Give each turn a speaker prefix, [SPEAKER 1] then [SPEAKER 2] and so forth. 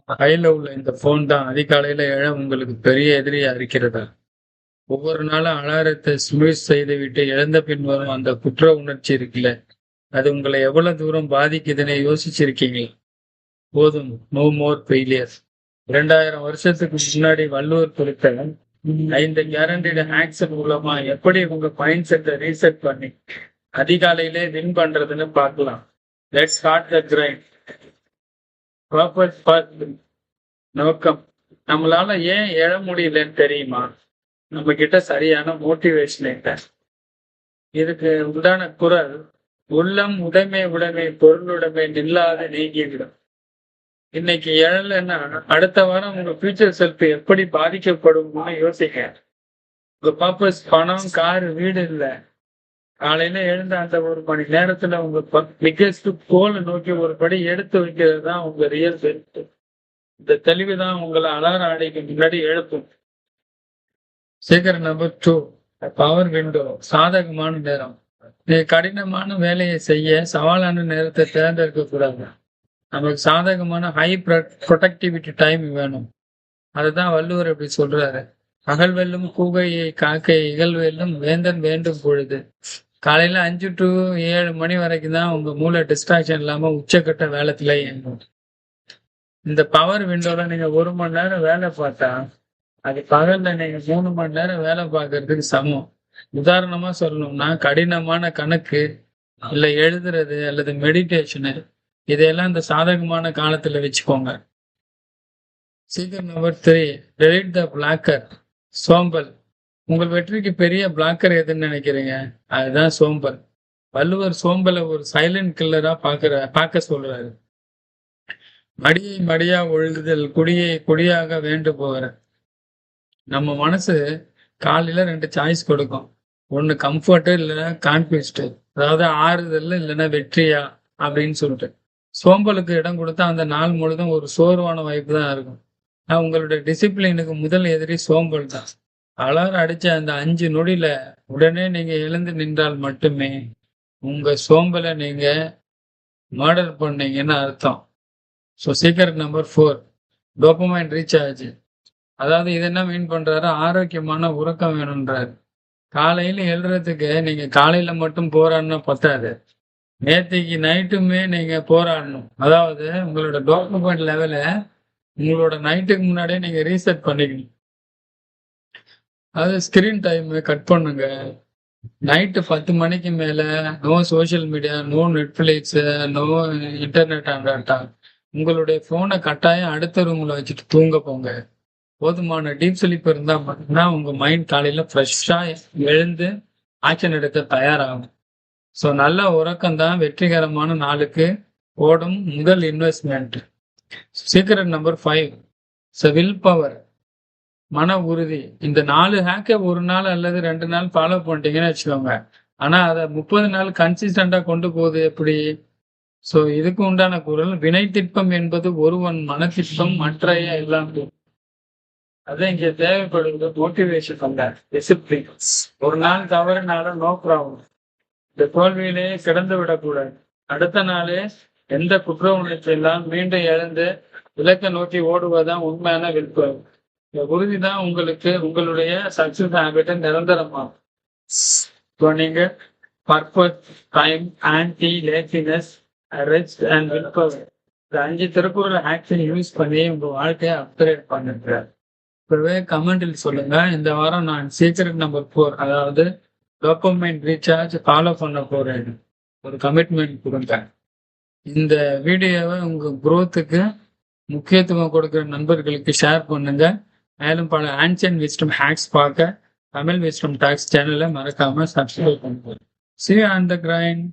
[SPEAKER 1] கையில உள்ள இந்த போன் தான் அதிகாலையில எழ உங்களுக்கு பெரிய எதிரியா இருக்கிறதா? ஒவ்வொரு நாளும் அலாரத்தை ஸ்னூஸ் செய்துவிட்டு எழுந்த பின் வரும் அந்த குற்ற உணர்ச்சி இருக்குல்ல, அது உங்களை எவ்வளவு தூரம் பாதிக்குதுன்னு யோசிச்சிருக்கீங்களா? போதும், நோ மோர் ஃபெயிலியர்ஸ். 2000 வருஷத்துக்கு முன்னாடி வள்ளுவர் குறித்த 5 கேரண்டட் ஹேக்ஸ் மூலமா எப்படி உங்க மைண்ட் செட்டை ரீசெட் பண்ணி அதிகாலையிலே வின் பண்றதுன்னு பார்க்கலாம். Let's start the grind. நோக்கம். நம்மளால ஏன் எழ முடியலன்னு தெரியுமா? நம்ம கிட்ட சரியான மோட்டிவேஷன் இல்லை. இதுக்கு உண்டான குரல், உள்ளம் உடைமை உடைமை பொருளுடைமை நில்லாது நீங்கிவிடும். இன்னைக்கு எழலைன்னா அடுத்த வாரம் உங்க ஃபியூச்சர் செல்ஃப் எப்படி பாதிக்கப்படும்னு யோசிக்க. உங்க பர்பஸ் பணம், கார், வீடு இல்லை. காலையில எழுந்த அந்த ஒரு மணி நேரத்துல உங்க பிக்கெஸ்ட் கோலை நோக்கி ஒரு படி எடுத்து வைக்கிறது தான் உங்க ரியல் செல்ஃப். இந்த தெளிவுதான் உங்களை அலாரம் அடைக்கு முன்னாடி எழுப்பும். சீக்கிரம் நம்பர் 2, பவர் விண்டோ. சாதகமான நேரம். நீ கடினமான வேலையை செய்ய சவாலான நேரத்தை தேர்ந்தெடுக்க கூடாது. நமக்கு சாதகமான ஹை ப்ரொடக்டிவிட்டி டைம் வேணும். அதுதான் வள்ளுவர் இப்படி சொல்றாரு. பகல் வெல்லும் கூகையை காக்கை இகழ் வெல்லும் வேந்தன் வேண்டும் பொழுது. காலையில 5 to 7 மணி வரைக்கும் தான் உங்க மூளை டிஸ்ட்ராக்ஷன் இல்லாம உச்சக்கட்ட வேலைத்துல இயங்கும். இந்த பவர் விண்டோல நீங்க 1 மணி நேரம் வேலை பார்த்தா அது பகல்ல நீங்க 3 மணி நேரம் வேலை பார்க்கறதுக்கு சமம். உதாரணமா சொல்லணும்னா, கடினமான கணக்கு இல்ல எழுதுறது அல்லது மெடிடேஷனு, இதையெல்லாம் இந்த சாதகமான காலத்துல வச்சுக்கோங்க. சீக்கிரம் நம்பர் 3, டெலிட் த பிளாக்கர். சோம்பல். உங்கள் வெற்றிக்கு பெரிய பிளாக்கர் எதுன்னு நினைக்கிறீங்க? அதுதான் சோம்பல். வள்ளுவர் சோம்பலை ஒரு சைலண்ட் கில்லரா பார்க்க சொல்றாரு. மடியை மடியா ஒழுகுதல் குடியை குடியாக வேண்டு போகிற. நம்ம மனசு காலையில 2 சாய்ஸ் கொடுக்கும். ஒண்ணு கம்ஃபர்ட் இல்லைன்னா கான்குவிஸ்ட், அதாவது ஆறுதல் இல்லைன்னா வெற்றியா அப்படின்னு சொல்லிட்டு. சோம்பலுக்கு இடம் கொடுத்தா அந்த நாள் முழுதும் ஒரு சோர்வான வாய்ப்பு தான் இருக்கும். உங்களுடைய டிசிப்ளினுக்கு முதல் எதிரி சோம்பல் தான். அலாரம் அடிச்ச அந்த 5 நொடியில உடனே நீங்க எழுந்து நின்றால் மட்டுமே உங்க சோம்பலை நீங்க மர்டர் பண்ணீங்கன்னு அர்த்தம். ஸோ சீக்கிரம் நம்பர் 4, டோபமைன் ரீசார்ஜ். அதாவது இது என்ன மீன் பண்றாரு? ஆரோக்கியமான உறக்கம் வேணும்ன்றாரு. காலையில எழுறதுக்கு நீங்க காலையில மட்டும் போராடினா பத்தாது, நேத்திக்கு நைட்டுமே நீங்க போராடணும். அதாவது உங்களோட டோபமைன் லெவலை உங்களோட நைட்டுக்கு முன்னாடியே நீங்க ரீசெட் பண்ணிக்கணும். அதாவது ஸ்கிரீன் டைம் கட் பண்ணுங்க. நைட்டு 10 மணிக்கு மேல no social media, no Netflix, no internet and data. உங்களுடைய போனை கட்டாயம் அடுத்த ரூம்ல வச்சுட்டு தூங்க போங்க. போதுமான டீப் ஸ்லீப் இருந்தா மட்டும்தான் உங்க மைண்ட் காலையில ஃப்ரெஷ்ஷா எழுந்து ஆக்ஷன் எடுக்க தயாராகும். ஸோ நல்ல உறக்கம் தான் வெற்றிகரமான நாளுக்கு ஓடும் முதல் investment. Secret number 5, will power. மன உறுதி. இந்த 4 ஹேக்கை ஒரு நாள் அல்லது 2 நாள் ஃபாலோ பண்ணிட்டீங்கன்னு வச்சுக்கோங்க. ஆனா அதை 30 நாள் கன்சிஸ்டண்டா கொண்டு போகுது எப்படி? ஸோ இதுக்கு உண்டான குரல், வினை திட்பம் என்பது ஒருவன் மனத்திட்பம் மற்றைய எல்லாம். அதான் இங்க தேவைப்படுவது மோட்டிவேஷன் அல்ல, டிசிப்ளின். ஒரு நாள் தவறுனாலும் நோ ப்ராப்ளம். இந்த தோல்வியிலே கிடந்து விடக்கூடாது. அடுத்த நாளே எந்த குற்ற உணர்ச்சி எல்லாம் மீண்டும் எழுந்து இலக்கை நோக்கி ஓடுவதுதான் உண்மையான விருப்பம். இந்த உறுதி தான் உங்களுக்கு உங்களுடைய சக்சஸ் ஹேபிட்டை நிரந்தரமாகும். இப்போ நீங்க purpose, time, anti laziness, rest and will power, இந்த 5 திருக்குறள் ஆக்ஷன் யூஸ் பண்ணி உங்க வாழ்க்கையை அப்கிரேட் பண்ணுங்க. இப்பவே கமெண்டில் சொல்லுங்க, இந்த வாரம் நான் சீக்ரெட் நம்பர் 4, அதாவது டோபமைன் ரீசார்ஜ் ஃபாலோ பண்ண போறேன். ஒரு கமிட்மெண்ட் கொடுங்க. இந்த வீடியோவை உங்க குரோத்துக்கு முக்கியத்துவம் கொடுக்கிற நண்பர்களுக்கு ஷேர் பண்ணுங்க. மேலும் பல ஆன்சியன்ட் விஸ்டம் ஹேக்ஸ் பார்க்க தமிழ் விஸ்டம் டாக்ஸ் சேனலை மறக்காம சப்ஸ்கிரைப் பண்ணுங்க. See you on the grind.